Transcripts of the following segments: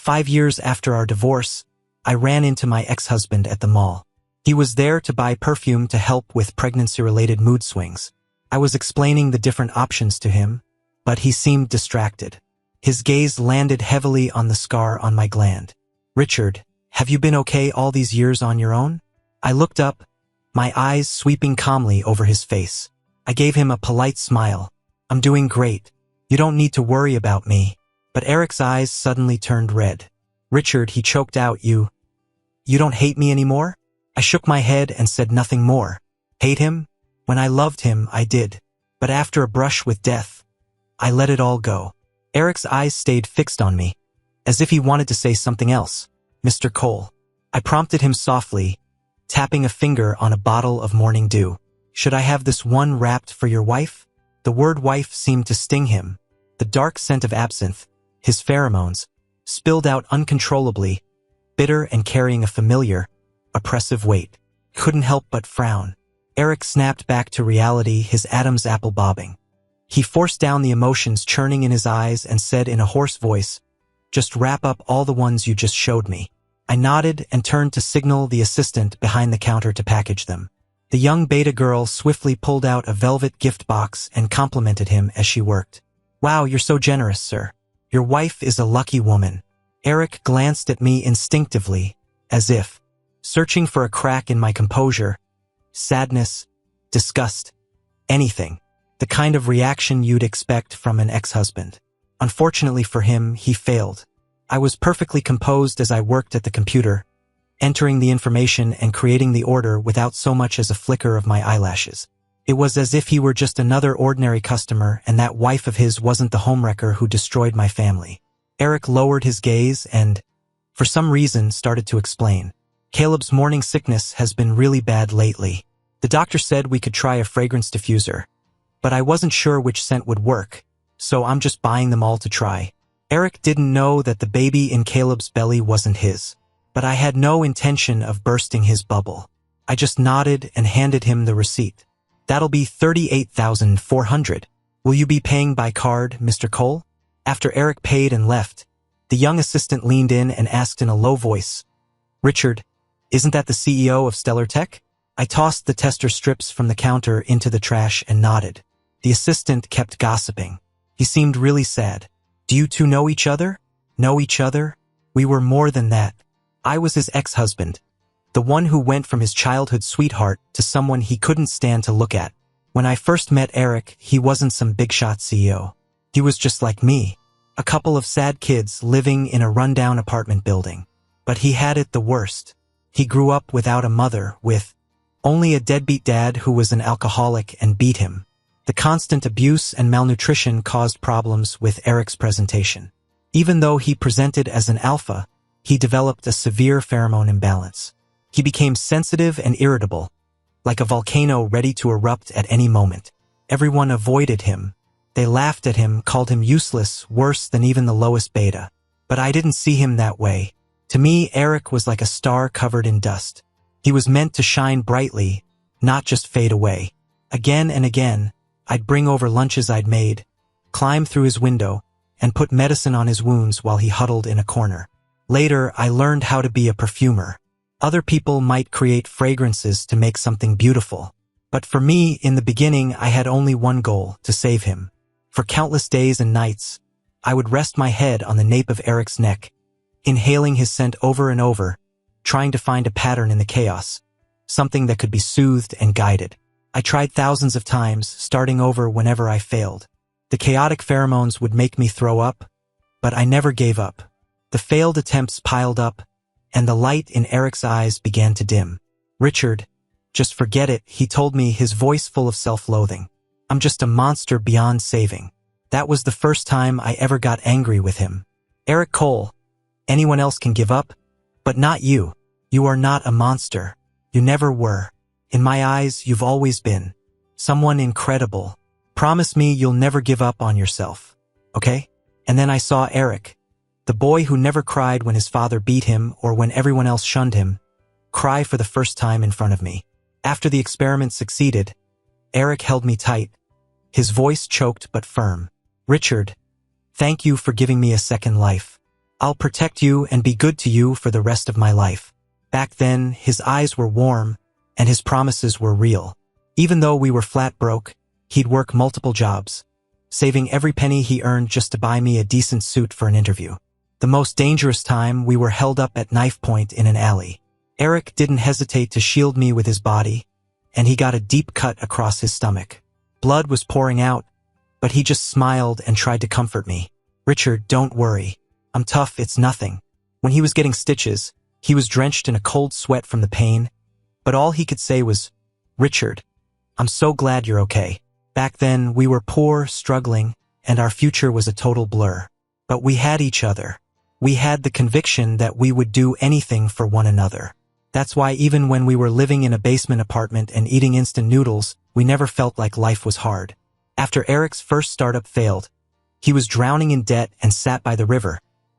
5 years after our divorce, I ran into my ex-husband at the mall. He was there to buy perfume to help with pregnancy-related mood swings. I was explaining the different options to him, but he seemed distracted. His gaze landed heavily on the scar on my gland. "Richard, have you been okay all these years on your own?" I looked up, my eyes sweeping calmly over his face. I gave him a polite smile. "I'm doing great. You don't need to worry about me." But Eric's eyes suddenly turned red. "Richard," he choked out, you don't hate me anymore?" I shook my head and said nothing more. Hate him? When I loved him, I did. But after a brush with death, I let it all go. Eric's eyes stayed fixed on me, as if he wanted to say something else. "Mr. Cole." I prompted him softly, tapping a finger on a bottle of morning dew. "Should I have this one wrapped for your wife?" The word wife seemed to sting him. The dark scent of absinthe, his pheromones, spilled out uncontrollably, bitter and carrying a familiar, oppressive weight. Couldn't help but frown. Eric snapped back to reality, his Adam's apple bobbing. He forced down the emotions churning in his eyes and said in a hoarse voice, "Just wrap up all the ones you just showed me." I nodded and turned to signal the assistant behind the counter to package them. The young beta girl swiftly pulled out a velvet gift box and complimented him as she worked. "Wow, you're so generous, sir. Your wife is a lucky woman." Eric glanced at me instinctively, as if searching for a crack in my composure, sadness, disgust, anything. The kind of reaction you'd expect from an ex-husband. Unfortunately for him, he failed. I was perfectly composed as I worked at the computer, entering the information and creating the order without so much as a flicker of my eyelashes. It was as if he were just another ordinary customer and that wife of his wasn't the homewrecker who destroyed my family. Eric lowered his gaze and, for some reason, started to explain. "Caleb's morning sickness has been really bad lately. The doctor said we could try a fragrance diffuser, but I wasn't sure which scent would work, so I'm just buying them all to try." Eric didn't know that the baby in Caleb's belly wasn't his, but I had no intention of bursting his bubble. I just nodded and handed him the receipt. "That'll be $38,400. Will you be paying by card, Mr. Cole?" After Eric paid and left, the young assistant leaned in and asked in a low voice, "Richard, isn't that the CEO of Stellar Tech?" I tossed the tester strips from the counter into the trash and nodded. The assistant kept gossiping. He seemed really sad. "Do you two know each other?" "Know each other? We were more than that. I was his ex-husband, the one who went from his childhood sweetheart to someone he couldn't stand to look at. When I first met Eric, he wasn't some big-shot CEO. He was just like me, a couple of sad kids living in a rundown apartment building. But he had it the worst. He grew up without a mother, with only a deadbeat dad who was an alcoholic and beat him. The constant abuse and malnutrition caused problems with Eric's presentation. Even though he presented as an alpha, he developed a severe pheromone imbalance. He became sensitive and irritable, like a volcano ready to erupt at any moment. Everyone avoided him. They laughed at him, called him useless, worse than even the lowest beta. But I didn't see him that way. To me, Eric was like a star covered in dust. He was meant to shine brightly, not just fade away. Again and again, I'd bring over lunches I'd made, climb through his window, and put medicine on his wounds while he huddled in a corner. Later, I learned how to be a perfumer. Other people might create fragrances to make something beautiful. But for me, in the beginning, I had only one goal, to save him. For countless days and nights, I would rest my head on the nape of Eric's neck, inhaling his scent over and over, trying to find a pattern in the chaos, something that could be soothed and guided. I tried thousands of times, starting over whenever I failed. The chaotic pheromones would make me throw up, but I never gave up. The failed attempts piled up, and the light in Eric's eyes began to dim. "Richard, just forget it," he told me, his voice full of self-loathing. "I'm just a monster beyond saving." That was the first time I ever got angry with him. "Eric Cole, anyone else can give up, but not you. You are not a monster. You never were. In my eyes, you've always been someone incredible. Promise me you'll never give up on yourself, okay?" And then I saw Eric, the boy who never cried when his father beat him or when everyone else shunned him, cry for the first time in front of me. After the experiment succeeded, Eric held me tight, his voice choked but firm. "Richard, thank you for giving me a second life. I'll protect you and be good to you for the rest of my life. Back then, his eyes were warm, and his promises were real. Even though we were flat broke, he'd work multiple jobs, saving every penny he earned just to buy me a decent suit for an interview. The most dangerous time, we were held up at knife point in an alley. Eric didn't hesitate to shield me with his body, and he got a deep cut across his stomach. Blood was pouring out, but he just smiled and tried to comfort me. "Richard, don't worry. I'm tough, it's nothing." When he was getting stitches, he was drenched in a cold sweat from the pain, but all he could say was, "Richard, I'm so glad you're okay." Back then, we were poor, struggling, and our future was a total blur. But we had each other. We had the conviction that we would do anything for one another. That's why even when we were living in a basement apartment and eating instant noodles, we never felt like life was hard. After Eric's first startup failed, he was drowning in debt and sat by the river,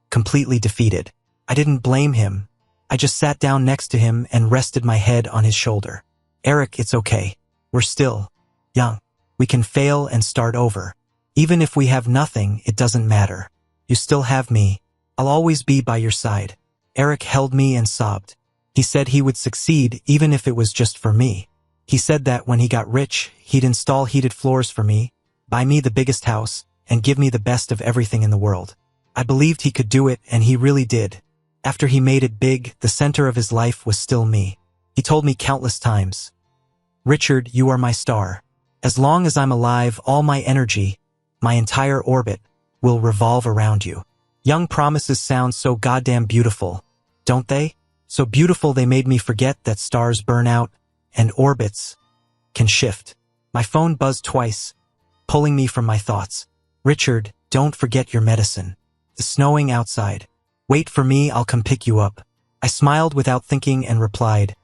completely defeated. I didn't blame him. I just sat down next to him and rested my head on his shoulder. "Eric, it's okay. We're still young. We can fail and start over. Even if we have nothing, it doesn't matter. You still have me. I'll always be by your side." Eric held me and sobbed. He said he would succeed even if it was just for me. He said that when he got rich, he'd install heated floors for me, buy me the biggest house, and give me the best of everything in the world. I believed he could do it, and he really did. After he made it big, the center of his life was still me. He told me countless times, "Richard, you are my star. As long as I'm alive, all my energy, my entire orbit, will revolve around you." Young promises sound so goddamn beautiful, don't they? So beautiful they made me forget that stars burn out and orbits can shift. My phone buzzed twice, pulling me from my thoughts. "Richard, don't forget your medicine. It's snowing outside. Wait for me, I'll come pick you up." I smiled without thinking and replied,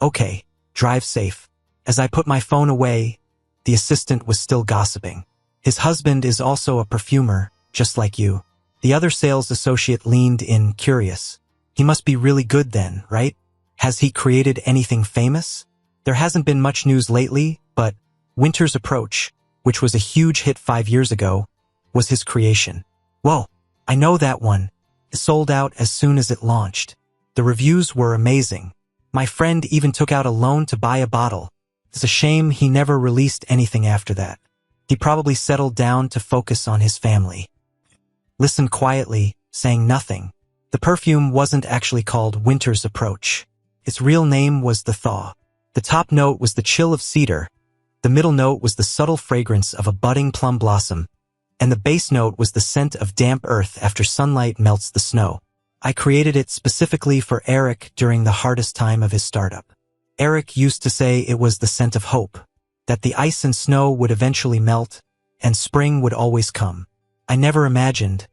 "Okay, drive safe." As I put my phone away, the assistant was still gossiping. "His husband is also a perfumer, just like you." The other sales associate leaned in, curious. "He must be really good then, right? Has he created anything famous?" "There hasn't been much news lately, but Winter's Approach, which was a huge hit 5 years ago, was his creation." "Whoa, I know that one. It sold out as soon as it launched. The reviews were amazing. My friend even took out a loan to buy a bottle. It's a shame he never released anything after that. He probably settled down to focus on his family." Listened quietly, saying nothing. The perfume wasn't actually called Winter's Approach. Its real name was The Thaw. The top note was the chill of cedar, the middle note was the subtle fragrance of a budding plum blossom, and the base note was the scent of damp earth after sunlight melts the snow. I created it specifically for Eric during the hardest time of his startup. Eric used to say it was the scent of hope, that the ice and snow would eventually melt, and spring would always come. I never imagined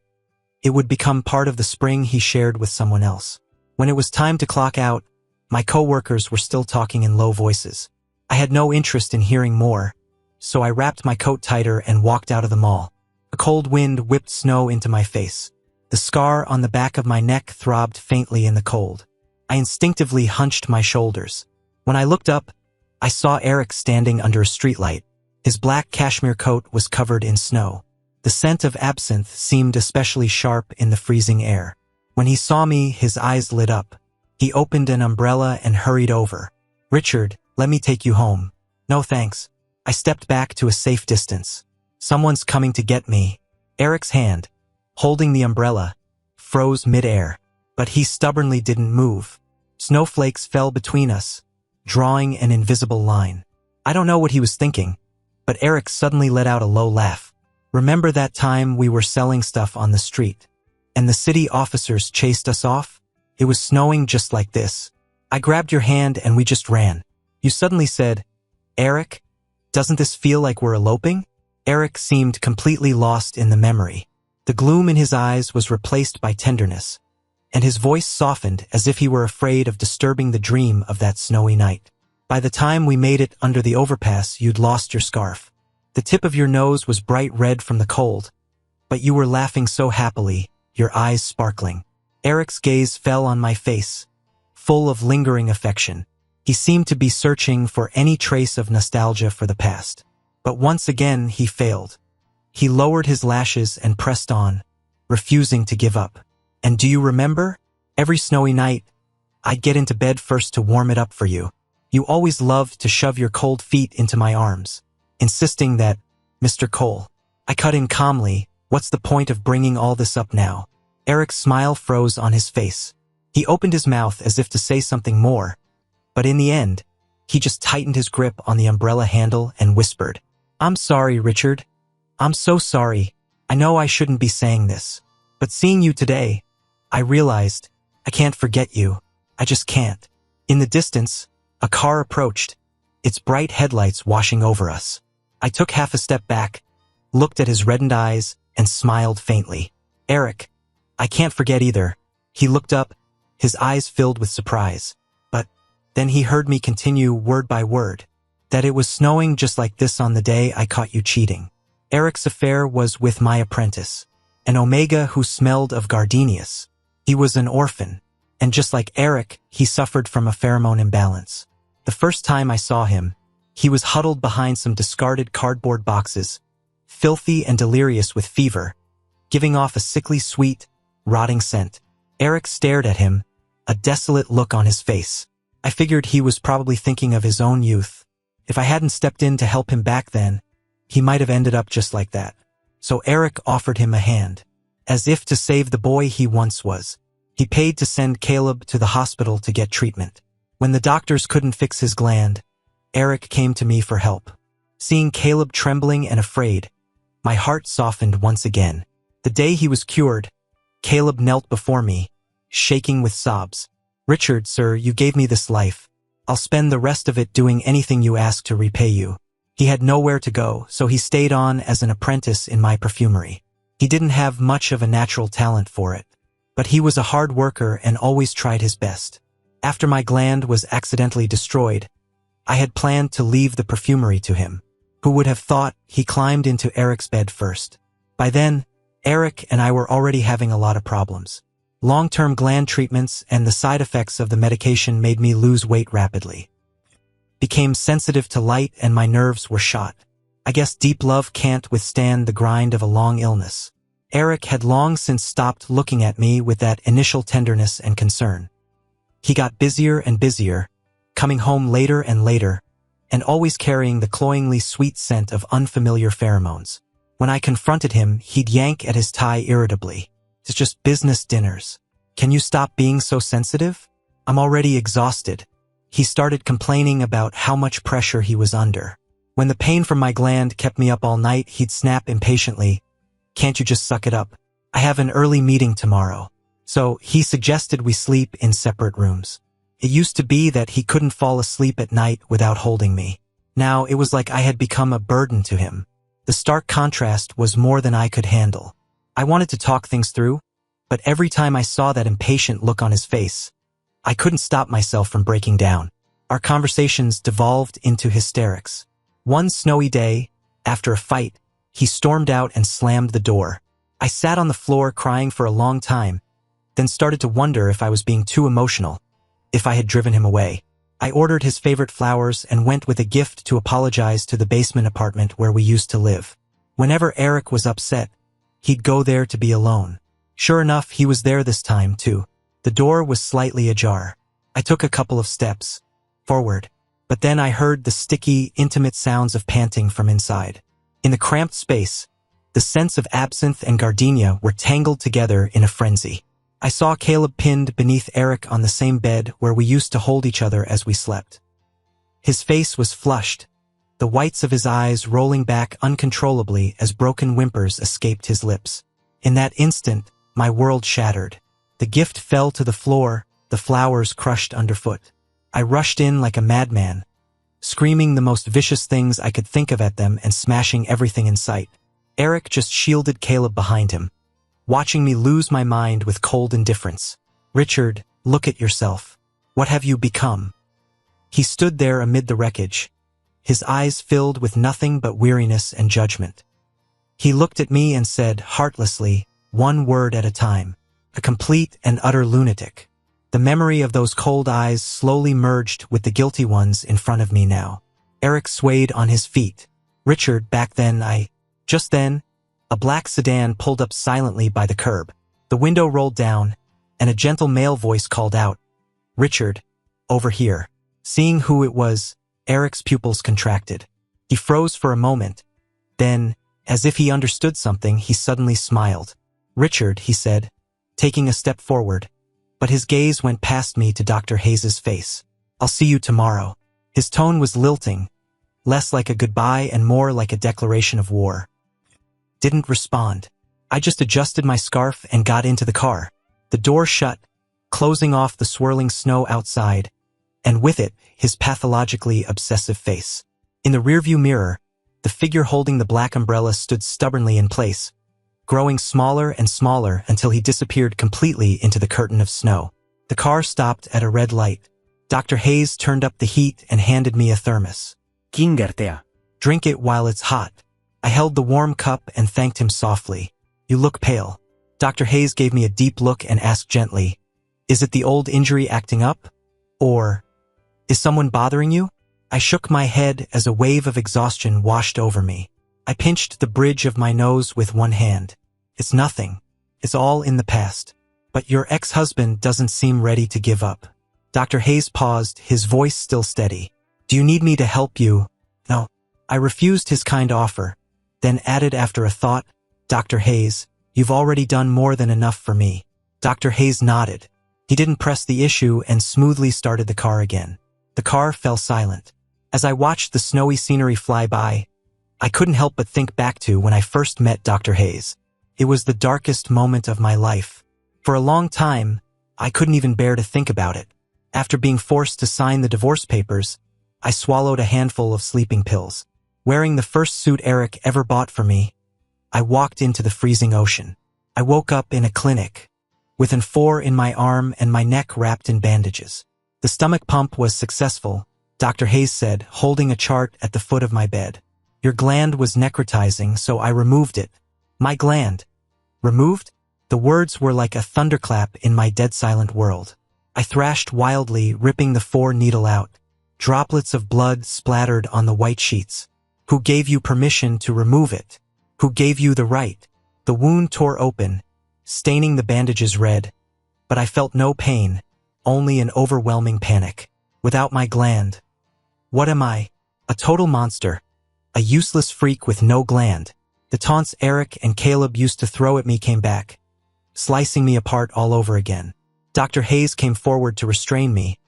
it would become part of the spring he shared with someone else. When it was time to clock out, my coworkers were still talking in low voices. I had no interest in hearing more, so I wrapped my coat tighter and walked out of the mall. A cold wind whipped snow into my face. The scar on the back of my neck throbbed faintly in the cold. I instinctively hunched my shoulders. When I looked up, I saw Eric standing under a streetlight. His black cashmere coat was covered in snow. The scent of absinthe seemed especially sharp in the freezing air. When he saw me, his eyes lit up. He opened an umbrella and hurried over. "Richard, let me take you home." "No thanks." I stepped back to a safe distance. "Someone's coming to get me." Eric's hand, holding the umbrella, froze mid-air, but he stubbornly didn't move. Snowflakes fell between us, drawing an invisible line. I don't know what he was thinking, but Eric suddenly let out a low laugh. "Remember that time we were selling stuff on the street, and the city officers chased us off? It was snowing just like this. I grabbed your hand and we just ran. You suddenly said, 'Eric, doesn't this feel like we're eloping?'" Eric seemed completely lost in the memory. The gloom in his eyes was replaced by tenderness, and his voice softened as if he were afraid of disturbing the dream of that snowy night. "By the time we made it under the overpass, you'd lost your scarf. The tip of your nose was bright red from the cold, but you were laughing so happily, your eyes sparkling." Eric's gaze fell on my face, full of lingering affection. He seemed to be searching for any trace of nostalgia for the past. But once again, he failed. He lowered his lashes and pressed on, refusing to give up. And do you remember? Every snowy night, I'd get into bed first to warm it up for you. You always loved to shove your cold feet into my arms, insisting that, Mr. Cole. I cut in calmly, what's the point of bringing all this up now? Eric's smile froze on his face. He opened his mouth as if to say something more, but in the end, he just tightened his grip on the umbrella handle and whispered, I'm sorry, Richard. I'm so sorry. I know I shouldn't be saying this, but seeing you today, I realized I can't forget you. I just can't. In the distance, a car approached, its bright headlights washing over us. I took half a step back, looked at his reddened eyes, and smiled faintly. Eric, I can't forget either. He looked up, his eyes filled with surprise. But then he heard me continue word by word, that it was snowing just like this on the day I caught you cheating. Eric's affair was with my apprentice, an Omega who smelled of gardenias. He was an orphan, and just like Eric, he suffered from a pheromone imbalance. The first time I saw him, he was huddled behind some discarded cardboard boxes, filthy and delirious with fever, giving off a sickly sweet, rotting scent. Eric stared at him, a desolate look on his face. I figured he was probably thinking of his own youth. If I hadn't stepped in to help him back then, he might have ended up just like that. So Eric offered him a hand, as if to save the boy he once was. He paid to send Caleb to the hospital to get treatment. When the doctors couldn't fix his gland, Eric came to me for help. Seeing Caleb trembling and afraid, my heart softened once again. The day he was cured, Caleb knelt before me, shaking with sobs. Richard, sir, you gave me this life. I'll spend the rest of it doing anything you ask to repay you. He had nowhere to go, so he stayed on as an apprentice in my perfumery. He didn't have much of a natural talent for it, but he was a hard worker and always tried his best. After my gland was accidentally destroyed, I had planned to leave the perfumery to him. Who would have thought he climbed into Eric's bed first? By then, Eric and I were already having a lot of problems. Long-term gland treatments and the side effects of the medication made me lose weight rapidly. Became sensitive to light and my nerves were shot. I guess deep love can't withstand the grind of a long illness. Eric had long since stopped looking at me with that initial tenderness and concern. He got busier and busier, coming home later and later, and always carrying the cloyingly sweet scent of unfamiliar pheromones. When I confronted him, he'd yank at his tie irritably. It's just business dinners. Can you stop being so sensitive? I'm already exhausted. He started complaining about how much pressure he was under. When the pain from my gland kept me up all night, he'd snap impatiently, Can't you just suck it up? I have an early meeting tomorrow. So he suggested we sleep in separate rooms. It used to be that he couldn't fall asleep at night without holding me. Now it was like I had become a burden to him. The stark contrast was more than I could handle. I wanted to talk things through, but every time I saw that impatient look on his face, I couldn't stop myself from breaking down. Our conversations devolved into hysterics. One snowy day, after a fight, he stormed out and slammed the door. I sat on the floor crying for a long time, then started to wonder if I was being too emotional, if I had driven him away. I ordered his favorite flowers and went with a gift to apologize to the basement apartment where we used to live. Whenever Eric was upset, he'd go there to be alone. Sure enough, he was there this time, too. The door was slightly ajar. I took a couple of steps forward, but then I heard the sticky, intimate sounds of panting from inside. In the cramped space, the scents of absinthe and gardenia were tangled together in a frenzy. I saw Caleb pinned beneath Eric on the same bed where we used to hold each other as we slept. His face was flushed, the whites of his eyes rolling back uncontrollably as broken whimpers escaped his lips. In that instant, my world shattered. The gift fell to the floor, the flowers crushed underfoot. I rushed in like a madman, screaming the most vicious things I could think of at them and smashing everything in sight. Eric just shielded Caleb behind him, watching me lose my mind with cold indifference. Richard, look at yourself. What have you become? He stood there amid the wreckage, his eyes filled with nothing but weariness and judgment. He looked at me and said heartlessly, one word at a time, a complete and utter lunatic. The memory of those cold eyes slowly merged with the guilty ones in front of me now. Eric swayed on his feet. Richard, back then just then, a black sedan pulled up silently by the curb. The window rolled down, and a gentle male voice called out, "Richard, over here." Seeing who it was, Eric's pupils contracted. He froze for a moment. Then, as if he understood something, he suddenly smiled. "Richard," he said, taking a step forward, but his gaze went past me to Dr. Hayes's face. "I'll see you tomorrow." His tone was lilting, less like a goodbye and more like a declaration of war. Didn't respond. I just adjusted my scarf and got into the car. The door shut, closing off the swirling snow outside, and with it, his pathologically obsessive face. In the rearview mirror, the figure holding the black umbrella stood stubbornly in place, growing smaller and smaller until he disappeared completely into the curtain of snow. The car stopped at a red light. Dr. Hayes turned up the heat and handed me a thermos. Kingertea. "Drink it while it's hot." I held the warm cup and thanked him softly. "You look pale." Dr. Hayes gave me a deep look and asked gently, "Is it the old injury acting up? Or is someone bothering you?" I shook my head as a wave of exhaustion washed over me. I pinched the bridge of my nose with one hand. "It's nothing. It's all in the past. But your ex-husband doesn't seem ready to give up." Dr. Hayes paused, his voice still steady. "Do you need me to help you?" "No." I refused his kind offer, then added after a thought, "Dr. Hayes, you've already done more than enough for me." Dr. Hayes nodded. He didn't press the issue and smoothly started the car again. The car fell silent. As I watched the snowy scenery fly by, I couldn't help but think back to when I first met Dr. Hayes. It was the darkest moment of my life. For a long time, I couldn't even bear to think about it. After being forced to sign the divorce papers, I swallowed a handful of sleeping pills. Wearing the first suit Eric ever bought for me, I walked into the freezing ocean. I woke up in a clinic, with an 4 in my arm and my neck wrapped in bandages. The stomach pump was successful, Dr. Hayes said, holding a chart at the foot of my bed. "Your gland was necrotizing, so I removed it." My gland? Removed? The words were like a thunderclap in my dead-silent world. I thrashed wildly, ripping the 4 needle out. Droplets of blood splattered on the white sheets. "Who gave you permission to remove it? Who gave you the right?" The wound tore open, staining the bandages red, but I felt no pain, only an overwhelming panic. Without my gland. What am I? A total monster. A useless freak with no gland. The taunts Eric and Caleb used to throw at me came back, slicing me apart all over again. Dr. Hayes came forward to restrain me,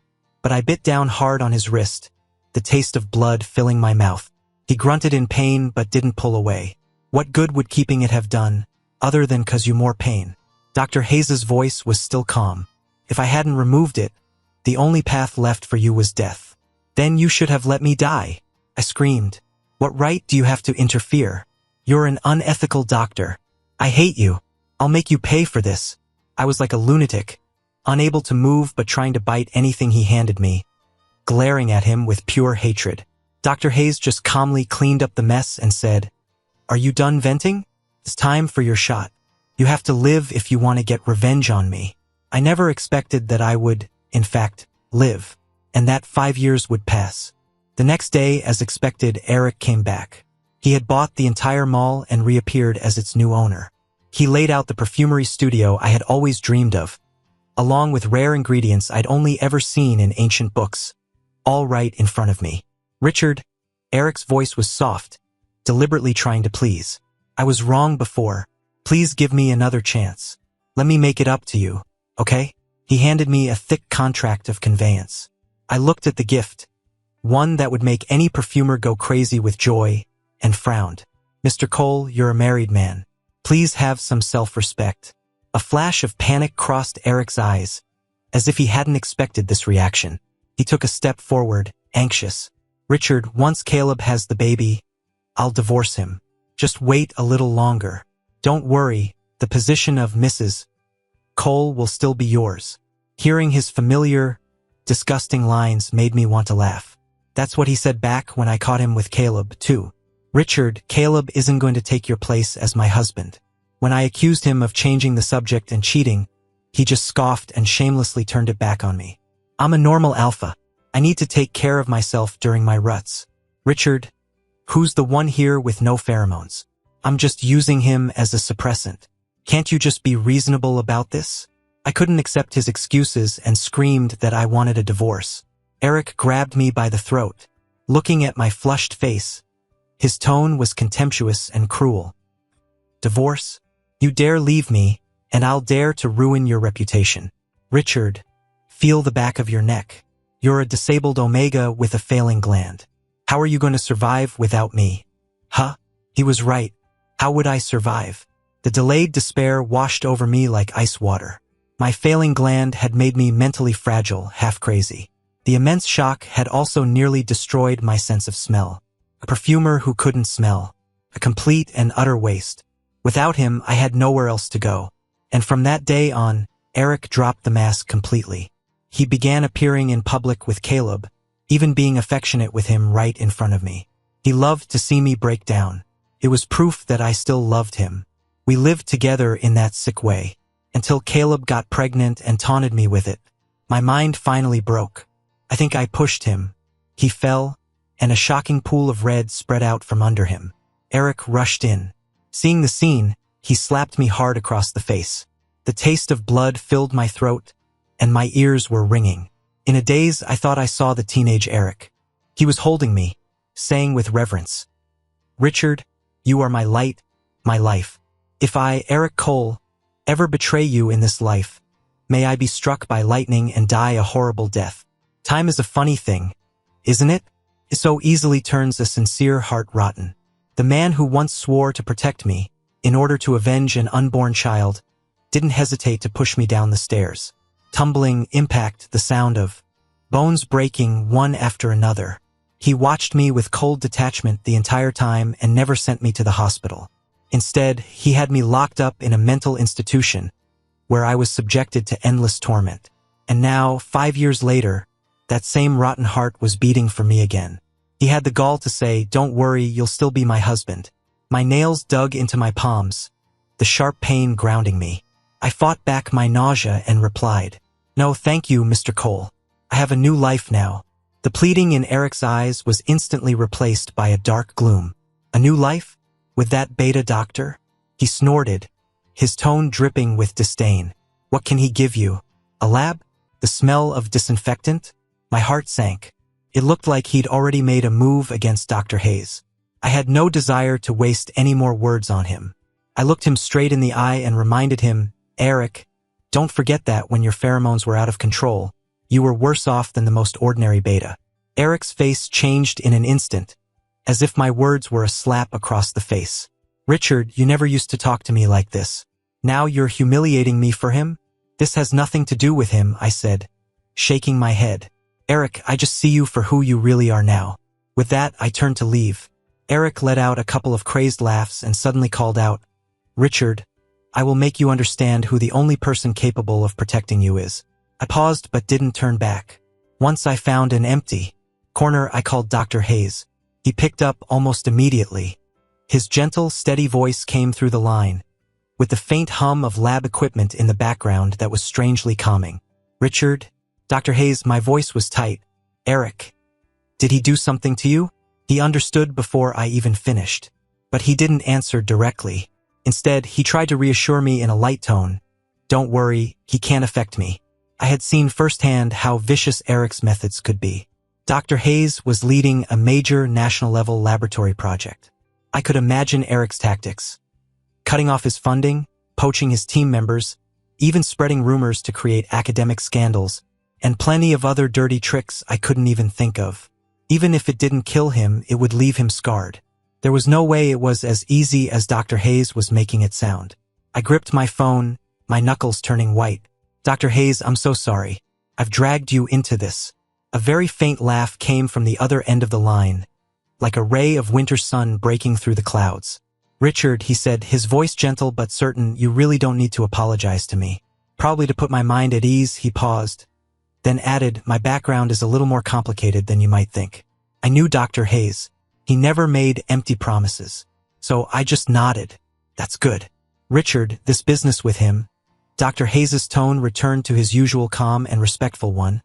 but I bit down hard on his wrist, the taste of blood filling my mouth. He grunted in pain but didn't pull away. What good would keeping it have done, other than cause you more pain? Dr. Hayes's voice was still calm. "If I hadn't removed it, the only path left for you was death. Then you should have let me die." I screamed. "What right do you have to interfere? You're an unethical doctor. I hate you. I'll make you pay for this." I was like a lunatic, unable to move but trying to bite anything he handed me, glaring at him with pure hatred. Dr. Hayes just calmly cleaned up the mess and said, "Are you done venting? It's time for your shot. You have to live if you want to get revenge on me." I never expected that I would, in fact, live, and that 5 years would pass. The next day, as expected, Eric came back. He had bought the entire mall and reappeared as its new owner. He laid out the perfumery studio I had always dreamed of, along with rare ingredients I'd only ever seen in ancient books, all right in front of me. "Richard," Eric's voice was soft, deliberately trying to please. "I was wrong before. Please give me another chance. Let me make it up to you, okay?" He handed me a thick contract of conveyance. I looked at the gift, one that would make any perfumer go crazy with joy, and frowned. "Mr. Cole, you're a married man. Please have some self-respect." A flash of panic crossed Eric's eyes, as if he hadn't expected this reaction. He took a step forward, anxious. "Richard, once Caleb has the baby, I'll divorce him. Just wait a little longer. Don't worry, the position of Mrs. Cole will still be yours." Hearing his familiar, disgusting lines made me want to laugh. That's what he said back when I caught him with Caleb, too. "Richard, Caleb isn't going to take your place as my husband." When I accused him of changing the subject and cheating, he just scoffed and shamelessly turned it back on me. "I'm a normal alpha. I need to take care of myself during my ruts. Richard, who's the one here with no pheromones? I'm just using him as a suppressant." Can't you just be reasonable about this? I couldn't accept his excuses and screamed that I wanted a divorce. Eric grabbed me by the throat, looking at my flushed face. His tone was contemptuous and cruel. Divorce? You dare leave me, and I'll dare to ruin your reputation. Richard, feel the back of your neck. You're a disabled Omega with a failing gland. How are you going to survive without me? Huh? He was right. How would I survive? The delayed despair washed over me like ice water. My failing gland had made me mentally fragile, half crazy. The immense shock had also nearly destroyed my sense of smell. A perfumer who couldn't smell. A complete and utter waste. Without him, I had nowhere else to go. And from that day on, Eric dropped the mask completely. He began appearing in public with Caleb, even being affectionate with him right in front of me. He loved to see me break down. It was proof that I still loved him. We lived together in that sick way, until Caleb got pregnant and taunted me with it. My mind finally broke. I think I pushed him. He fell, and a shocking pool of red spread out from under him. Eric rushed in. Seeing the scene, he slapped me hard across the face. The taste of blood filled my throat, and my ears were ringing. In a daze, I thought I saw the teenage Eric. He was holding me, saying with reverence, "Richard, you are my light, my life. If I, Eric Cole, ever betray you in this life, may I be struck by lightning and die a horrible death." Time is a funny thing, isn't it? It so easily turns a sincere heart rotten. The man who once swore to protect me, in order to avenge an unborn child, didn't hesitate to push me down the stairs. Tumbling, impact, the sound of bones breaking one after another. He watched me with cold detachment the entire time and never sent me to the hospital. Instead, he had me locked up in a mental institution, where I was subjected to endless torment. And now, 5 years later, that same rotten heart was beating for me again. He had the gall to say, "Don't worry, you'll still be my husband." My nails dug into my palms, the sharp pain grounding me. I fought back my nausea and replied, "No, thank you, Mr. Cole. I have a new life now." The pleading in Eric's eyes was instantly replaced by a dark gloom. A new life? With that beta doctor? He snorted, his tone dripping with disdain. What can he give you? A lab? The smell of disinfectant? My heart sank. It looked like he'd already made a move against Dr. Hayes. I had no desire to waste any more words on him. I looked him straight in the eye and reminded him, "Eric, don't forget that when your pheromones were out of control, you were worse off than the most ordinary beta." Eric's face changed in an instant, as if my words were a slap across the face. "Richard, you never used to talk to me like this. Now you're humiliating me for him?" "This has nothing to do with him," I said, shaking my head. "Eric, I just see you for who you really are now." With that, I turned to leave. Eric let out a couple of crazed laughs and suddenly called out, "Richard, I will make you understand who the only person capable of protecting you is." I paused but didn't turn back. Once I found an empty corner, I called Dr. Hayes. He picked up almost immediately. His gentle, steady voice came through the line, with the faint hum of lab equipment in the background that was strangely calming. "Richard?" "Dr. Hayes," my voice was tight. "Eric, did he do something to you?" He understood before I even finished. But he didn't answer directly. Instead, he tried to reassure me in a light tone. "Don't worry, he can't affect me." I had seen firsthand how vicious Eric's methods could be. Dr. Hayes was leading a major national-level laboratory project. I could imagine Eric's tactics. Cutting off his funding, poaching his team members, even spreading rumors to create academic scandals, and plenty of other dirty tricks I couldn't even think of. Even if it didn't kill him, it would leave him scarred. There was no way it was as easy as Dr. Hayes was making it sound. I gripped my phone, my knuckles turning white. "Dr. Hayes, I'm so sorry. I've dragged you into this." A very faint laugh came from the other end of the line, like a ray of winter sun breaking through the clouds. "Richard," he said, his voice gentle but certain, "you really don't need to apologize to me." Probably to put my mind at ease, he paused, then added, "My background is a little more complicated than you might think." I knew Dr. Hayes. He never made empty promises. So I just nodded. "That's good. Richard, this business with him." Dr. Hayes' tone returned to his usual calm and respectful one.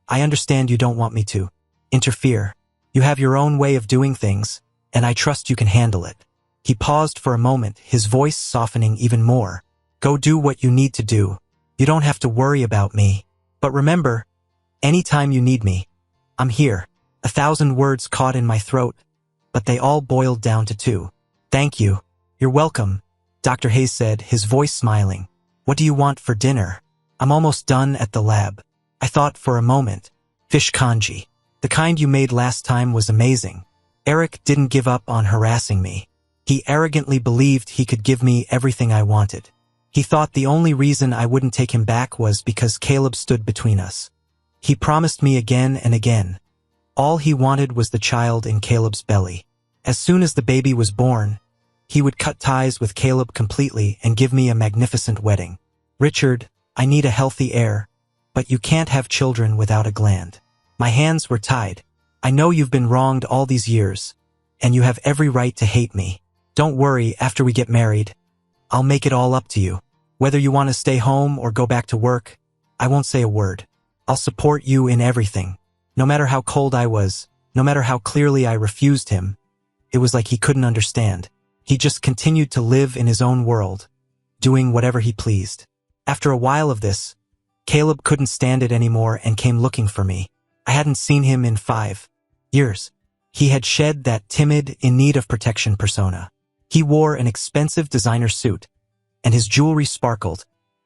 "I understand you don't want me to interfere. You have your own way of doing things, and I trust you can handle it." He paused for a moment, his voice softening even more. Go do what you need to do. You don't have to worry about me. But remember, anytime you need me, I'm here. 1,000 words caught in my throat, but they all boiled down to 2. Thank you. You're welcome, Dr. Hayes said, his voice smiling. What do you want for dinner? I'm almost done at the lab. I thought for a moment. Fish congee. The kind you made last time was amazing. Eric didn't give up on harassing me. He arrogantly believed he could give me everything I wanted. He thought the only reason I wouldn't take him back was because Caleb stood between us. He promised me again and again. All he wanted was the child in Caleb's belly. As soon as the baby was born, he would cut ties with Caleb completely and give me a magnificent wedding. Richard, I need a healthy heir, but you can't have children without a gland. My hands were tied. I know you've been wronged all these years, and you have every right to hate me. Don't worry, after we get married, I'll make it all up to you. Whether you want to stay home or go back to work, I won't say a word. I'll support you in everything. No matter how cold I was, no matter how clearly I refused him, it was like he couldn't understand. He just continued to live in his own world, doing whatever he pleased. After a while of this, Caleb couldn't stand it anymore and came looking for me. I hadn't seen him in 5 years. He had shed that timid, in need of protection persona. He wore an expensive designer suit, and his jewelry sparkled,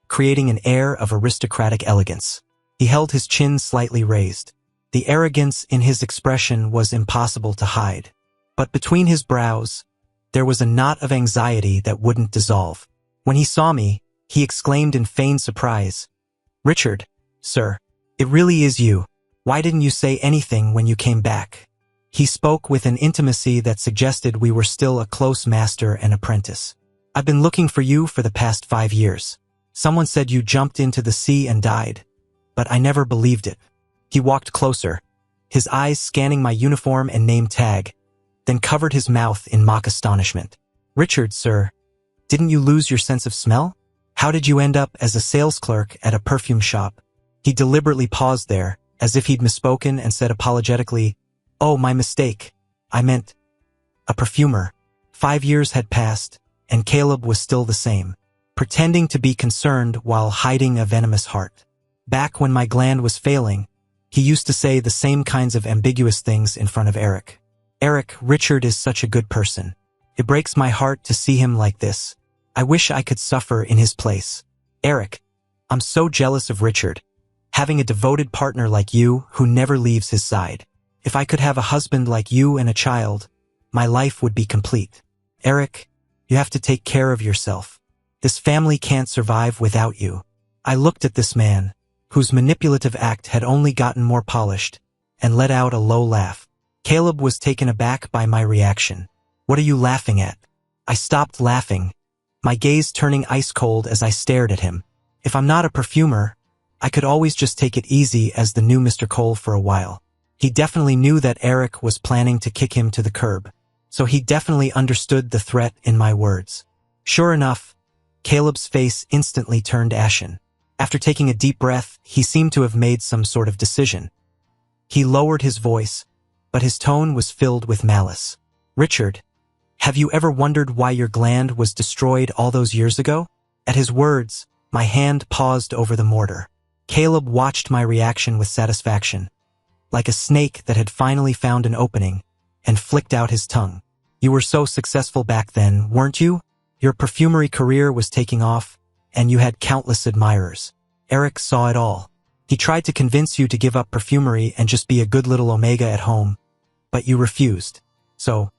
creating an air of aristocratic elegance. He held his chin slightly raised. The arrogance in his expression was impossible to hide. But between his brows, there was a knot of anxiety that wouldn't dissolve. When he saw me, he exclaimed in feigned surprise, "Richard, sir, it really is you. Why didn't you say anything when you came back?" He spoke with an intimacy that suggested we were still a close master and apprentice. "I've been looking for you for the past 5 years. Someone said you jumped into the sea and died, but I never believed it." He walked closer, his eyes scanning my uniform and name tag, then covered his mouth in mock astonishment. "Richard, sir, didn't you lose your sense of smell? How did you end up as a sales clerk at a perfume shop?" He deliberately paused there, as if he'd misspoken, and said apologetically, "Oh, my mistake. I meant a perfumer." 5 years had passed, and Caleb was still the same, pretending to be concerned while hiding a venomous heart. Back when my gland was failing, he used to say the same kinds of ambiguous things in front of Eric. "Eric, Richard is such a good person. It breaks my heart to see him like this. I wish I could suffer in his place. Eric, I'm so jealous of Richard, having a devoted partner like you who never leaves his side. If I could have a husband like you and a child, my life would be complete. Eric, you have to take care of yourself. This family can't survive without you." I looked at this man, whose manipulative act had only gotten more polished, and let out a low laugh. Caleb was taken aback by my reaction. "What are you laughing at?" I stopped laughing, my gaze turning ice cold as I stared at him. If I'm not a perfumer, I could always just take it easy as the new Mr. Cole for a while. He definitely knew that Eric was planning to kick him to the curb, so he definitely understood the threat in my words. Sure enough, Caleb's face instantly turned ashen. After taking a deep breath, he seemed to have made some sort of decision. He lowered his voice, but his tone was filled with malice. "Richard, have you ever wondered why your gland was destroyed all those years ago?" At his words, my hand paused over the mortar. Caleb watched my reaction with satisfaction, like a snake that had finally found an opening, and flicked out his tongue. "You were so successful back then, weren't you? Your perfumery career was taking off, and you had countless admirers. Eric saw it all. He tried to convince you to give up perfumery and just be a good little Omega at home, but you refused. So,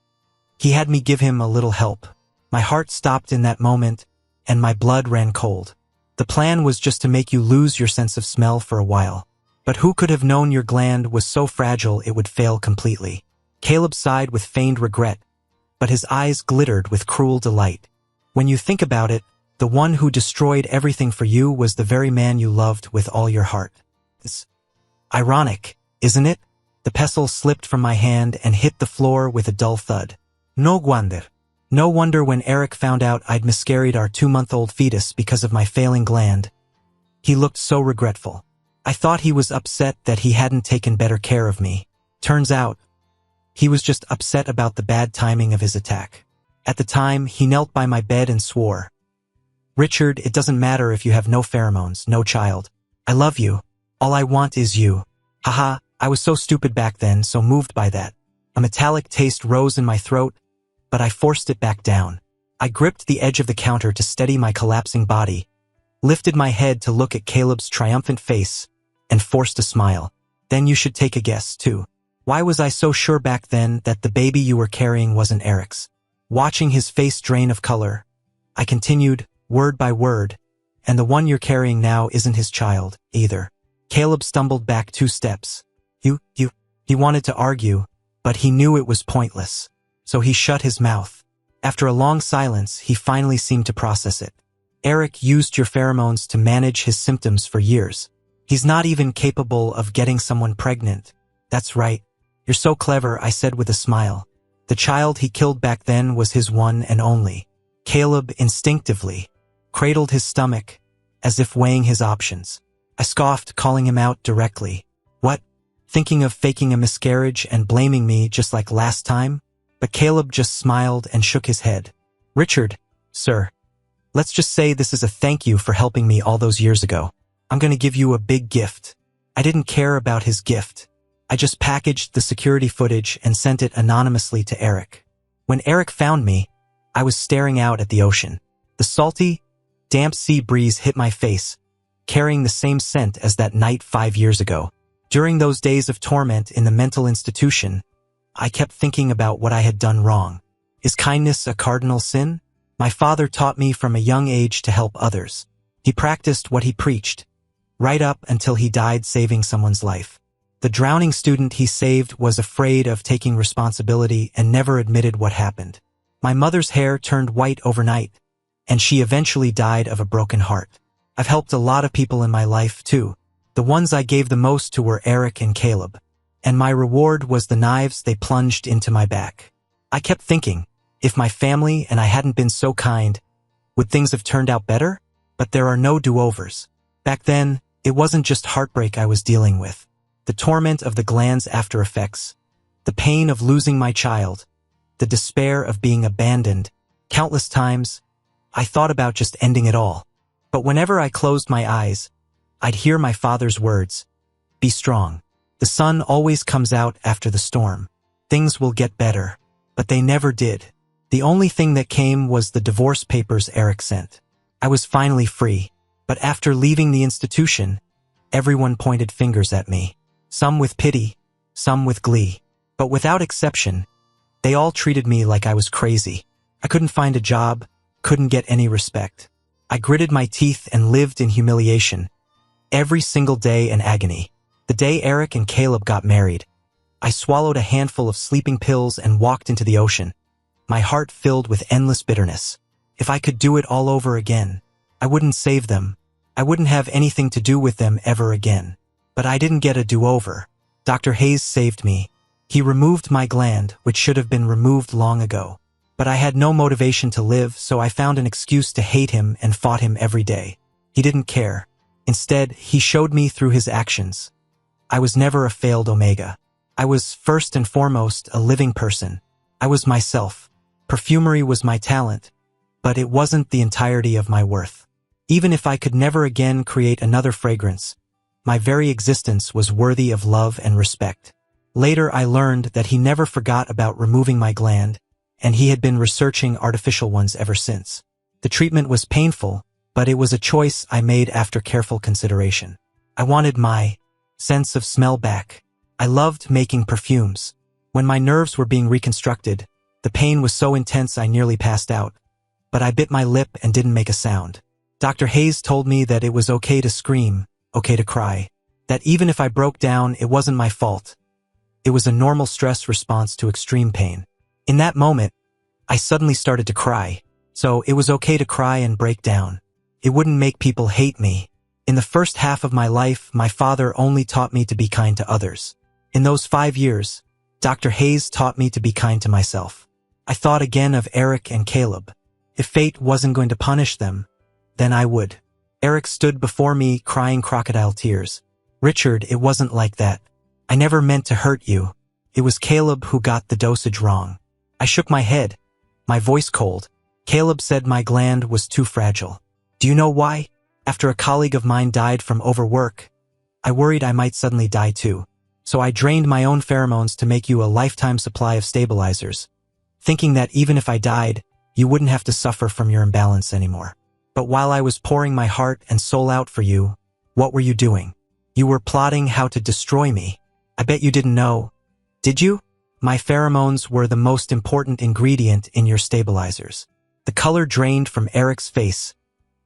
he had me give him a little help." My heart stopped in that moment, and my blood ran cold. The plan was just to make you lose your sense of smell for a while. But who could have known your gland was so fragile it would fail completely? Caleb sighed with feigned regret, but his eyes glittered with cruel delight. "When you think about it, the one who destroyed everything for you was the very man you loved with all your heart. It's ironic, isn't it?" The pestle slipped from my hand and hit the floor with a dull thud. No wonder when Eric found out I'd miscarried our 2-month-old fetus because of my failing gland. He looked so regretful. I thought he was upset that he hadn't taken better care of me. Turns out, he was just upset about the bad timing of his attack. At the time, he knelt by my bed and swore, Richard, it doesn't matter if you have no pheromones, no child. I love you. All I want is you. Haha, I was so stupid back then, so moved by that. A metallic taste rose in my throat, but I forced it back down. I gripped the edge of the counter to steady my collapsing body, lifted my head to look at Caleb's triumphant face, and forced a smile. Then you should take a guess, too. Why was I so sure back then that the baby you were carrying wasn't Eric's? Watching his face drain of color, I continued, word by word, and the one you're carrying now isn't his child, either. Caleb stumbled back 2 steps. He wanted to argue, but he knew it was pointless, so he shut his mouth. After a long silence, he finally seemed to process it. Eric used your pheromones to manage his symptoms for years. He's not even capable of getting someone pregnant. That's right. You're so clever, I said with a smile. The child he killed back then was his one and only. Caleb instinctively cradled his stomach, as if weighing his options. I scoffed, calling him out directly. What? Thinking of faking a miscarriage and blaming me just like last time? But Caleb just smiled and shook his head. Richard, sir, let's just say this is a thank you for helping me all those years ago. I'm going to give you a big gift. I didn't care about his gift. I just packaged the security footage and sent it anonymously to Eric. When Eric found me, I was staring out at the ocean. The salty, damp sea breeze hit my face, carrying the same scent as that night 5 years ago. During those days of torment in the mental institution, I kept thinking about what I had done wrong. Is kindness a cardinal sin? My father taught me from a young age to help others. He practiced what he preached, right up until he died saving someone's life. The drowning student he saved was afraid of taking responsibility and never admitted what happened. My mother's hair turned white overnight, and she eventually died of a broken heart. I've helped a lot of people in my life, too. The ones I gave the most to were Eric and Caleb, and my reward was the knives they plunged into my back. I kept thinking, if my family and I hadn't been so kind, would things have turned out better? But there are no do-overs. Back then, it wasn't just heartbreak I was dealing with. The torment of the gland's after effects, the pain of losing my child, the despair of being abandoned. Countless times, I thought about just ending it all. But whenever I closed my eyes, I'd hear my father's words, "Be strong. The sun always comes out after the storm. Things will get better." But they never did. The only thing that came was the divorce papers Eric sent. I was finally free, but after leaving the institution, everyone pointed fingers at me. Some with pity, some with glee. But without exception, they all treated me like I was crazy. I couldn't find a job, couldn't get any respect. I gritted my teeth and lived in humiliation. Every single day in agony. The day Eric and Caleb got married, I swallowed a handful of sleeping pills and walked into the ocean, my heart filled with endless bitterness. If I could do it all over again, I wouldn't save them. I wouldn't have anything to do with them ever again. But I didn't get a do-over. Dr. Hayes saved me. He removed my gland, which should have been removed long ago. But I had no motivation to live, so I found an excuse to hate him and fought him every day. He didn't care. Instead, he showed me through his actions. I was never a failed Omega. I was first and foremost a living person. I was myself. Perfumery was my talent, but it wasn't the entirety of my worth. Even if I could never again create another fragrance, my very existence was worthy of love and respect. Later, I learned that he never forgot about removing my gland, and he had been researching artificial ones ever since. The treatment was painful, but it was a choice I made after careful consideration. I wanted my sense of smell back. I loved making perfumes. When my nerves were being reconstructed, the pain was so intense I nearly passed out. But I bit my lip and didn't make a sound. Dr. Hayes told me that it was okay to scream, okay to cry. That even if I broke down, it wasn't my fault. It was a normal stress response to extreme pain. In that moment, I suddenly started to cry. So it was okay to cry and break down. It wouldn't make people hate me. In the first half of my life, my father only taught me to be kind to others. In those 5 years, Dr. Hayes taught me to be kind to myself. I thought again of Eric and Caleb. If fate wasn't going to punish them, then I would. Eric stood before me crying crocodile tears. Richard, it wasn't like that. I never meant to hurt you. It was Caleb who got the dosage wrong. I shook my head, my voice cold. Caleb said my gland was too fragile. Do you know why? After a colleague of mine died from overwork, I worried I might suddenly die too. So I drained my own pheromones to make you a lifetime supply of stabilizers, thinking that even if I died, you wouldn't have to suffer from your imbalance anymore. But while I was pouring my heart and soul out for you, what were you doing? You were plotting how to destroy me. I bet you didn't know. Did you? My pheromones were the most important ingredient in your stabilizers. The color drained from Eric's face,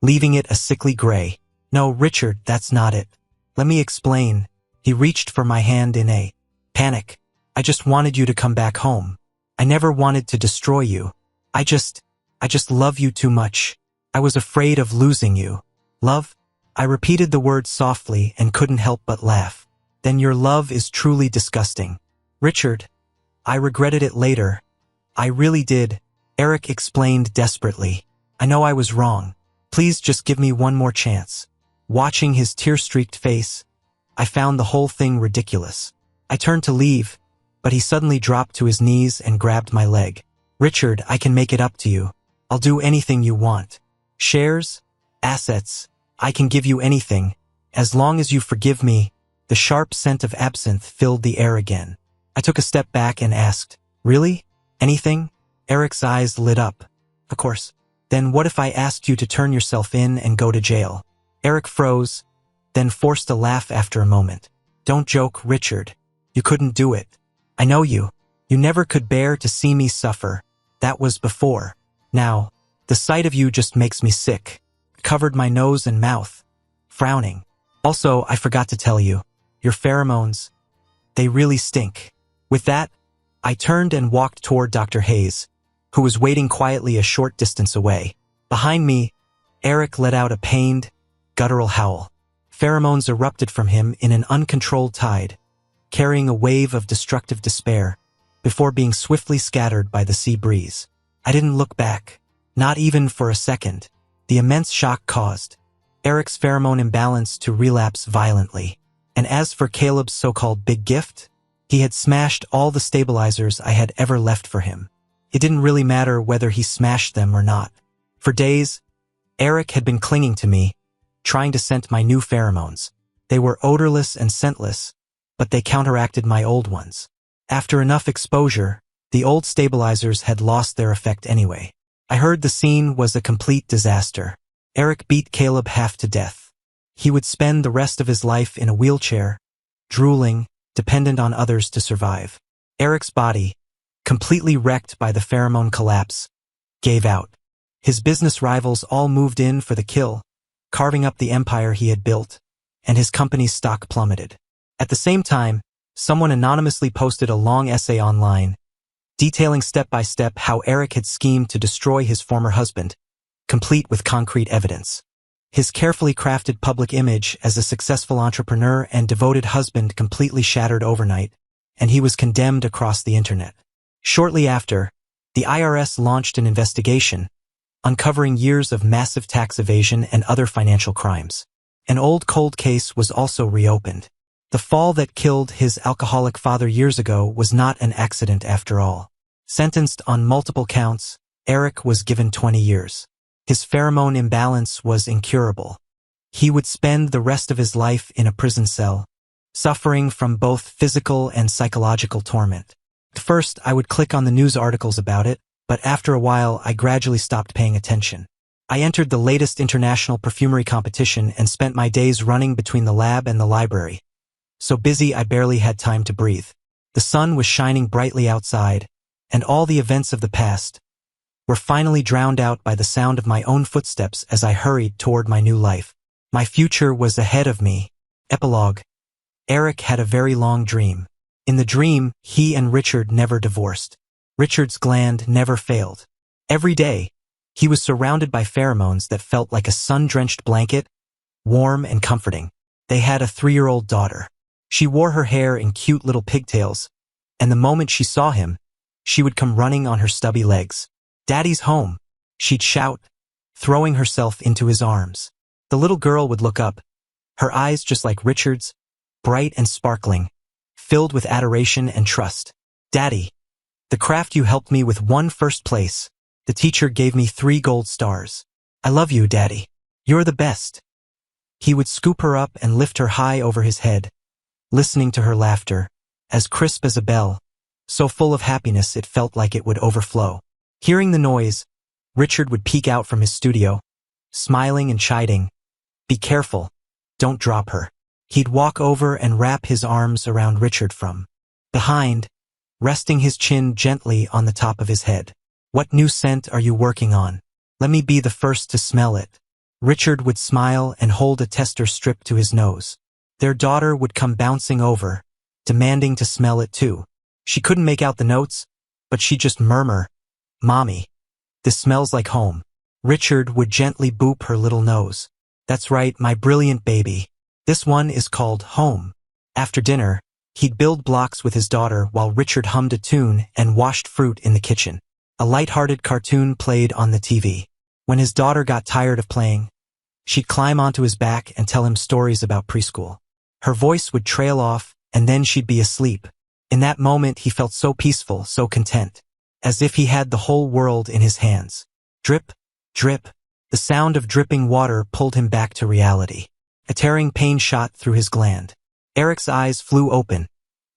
leaving it a sickly gray. No, Richard, that's not it. Let me explain. He reached for my hand in a panic. I just wanted you to come back home. I never wanted to destroy you. I just love you too much. I was afraid of losing you. Love? I repeated the word softly and couldn't help but laugh. Then your love is truly disgusting. Richard, I regretted it later. I really did. Eric explained desperately. I know I was wrong. Please just give me one more chance. Watching his tear-streaked face, I found the whole thing ridiculous. I turned to leave, but he suddenly dropped to his knees and grabbed my leg. Richard, I can make it up to you. I'll do anything you want. Shares? Assets? I can give you anything. As long as you forgive me. The sharp scent of absinthe filled the air again. I took a step back and asked, Really? Anything? Eric's eyes lit up. Of course. Then what if I asked you to turn yourself in and go to jail? Eric froze, then forced a laugh after a moment. Don't joke, Richard. You couldn't do it. I know you. You never could bear to see me suffer. That was before. Now, the sight of you just makes me sick. Covered my nose and mouth, frowning. Also, I forgot to tell you, your pheromones, they really stink. With that, I turned and walked toward Dr. Hayes, who was waiting quietly a short distance away. Behind me, Eric let out a pained, guttural howl. Pheromones erupted from him in an uncontrolled tide, carrying a wave of destructive despair, before being swiftly scattered by the sea breeze. I didn't look back, not even for a second. The immense shock caused Eric's pheromone imbalance to relapse violently. And as for Caleb's so-called big gift, he had smashed all the stabilizers I had ever left for him. It didn't really matter whether he smashed them or not. For days, Eric had been clinging to me, trying to scent my new pheromones. They were odorless and scentless, but they counteracted my old ones. After enough exposure, the old stabilizers had lost their effect anyway. I heard the scene was a complete disaster. Eric beat Caleb half to death. He would spend the rest of his life in a wheelchair, drooling, dependent on others to survive. Eric's body, completely wrecked by the pheromone collapse, gave out. His business rivals all moved in for the kill, carving up the empire he had built, and his company's stock plummeted. At the same time, someone anonymously posted a long essay online, detailing step-by-step how Eric had schemed to destroy his former husband, complete with concrete evidence. His carefully crafted public image as a successful entrepreneur and devoted husband completely shattered overnight, and he was condemned across the internet. Shortly after, the IRS launched an investigation, uncovering years of massive tax evasion and other financial crimes. An old cold case was also reopened. The fall that killed his alcoholic father years ago was not an accident after all. Sentenced on multiple counts, Eric was given 20 years. His pheromone imbalance was incurable. He would spend the rest of his life in a prison cell, suffering from both physical and psychological torment. At first, I would click on the news articles about it, but after a while, I gradually stopped paying attention. I entered the latest international perfumery competition and spent my days running between the lab and the library. So busy I barely had time to breathe. The sun was shining brightly outside, and all the events of the past were finally drowned out by the sound of my own footsteps as I hurried toward my new life. My future was ahead of me. Epilogue. Eric had a very long dream. In the dream, he and Richard never divorced. Richard's gland never failed. Every day, he was surrounded by pheromones that felt like a sun-drenched blanket, warm and comforting. They had a 3-year-old daughter. She wore her hair in cute little pigtails, and the moment she saw him, she would come running on her stubby legs. "Daddy's home," she'd shout, throwing herself into his arms. The little girl would look up, her eyes just like Richard's, bright and sparkling, filled with adoration and trust. "Daddy, the craft you helped me with won first place. The teacher gave me 3 gold stars. I love you, Daddy. You're the best. He would scoop her up and lift her high over his head, listening to her laughter, as crisp as a bell, so full of happiness it felt like it would overflow. Hearing the noise, Richard would peek out from his studio, smiling and chiding. Be careful. Don't drop her. He'd walk over and wrap his arms around Richard from behind, resting his chin gently on the top of his head. What new scent are you working on? Let me be the first to smell it. Richard would smile and hold a tester strip to his nose. Their daughter would come bouncing over, demanding to smell it too. She couldn't make out the notes, but she'd just murmur, Mommy, this smells like home. Richard would gently boop her little nose. That's right, my brilliant baby. This one is called home. After dinner, he'd build blocks with his daughter while Richard hummed a tune and washed fruit in the kitchen. A light-hearted cartoon played on the TV. When his daughter got tired of playing, she'd climb onto his back and tell him stories about preschool. Her voice would trail off, and then she'd be asleep. In that moment, he felt so peaceful, so content, as if he had the whole world in his hands. Drip, drip. The sound of dripping water pulled him back to reality. A tearing pain shot through his gland. Eric's eyes flew open,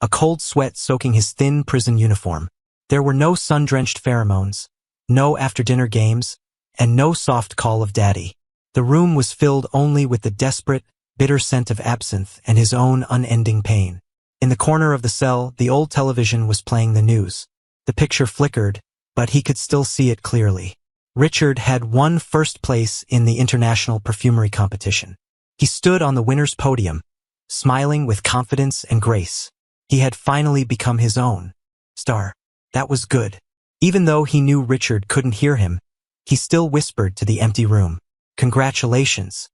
a cold sweat soaking his thin prison uniform. There were no sun-drenched pheromones, no after-dinner games, and no soft call of daddy. The room was filled only with the desperate, bitter scent of absinthe and his own unending pain. In the corner of the cell, the old television was playing the news. The picture flickered, but he could still see it clearly. Richard had won first place in the international perfumery competition. He stood on the winner's podium, smiling with confidence and grace. He had finally become his own star. That was good. Even though he knew Richard couldn't hear him, he still whispered to the empty room, Congratulations.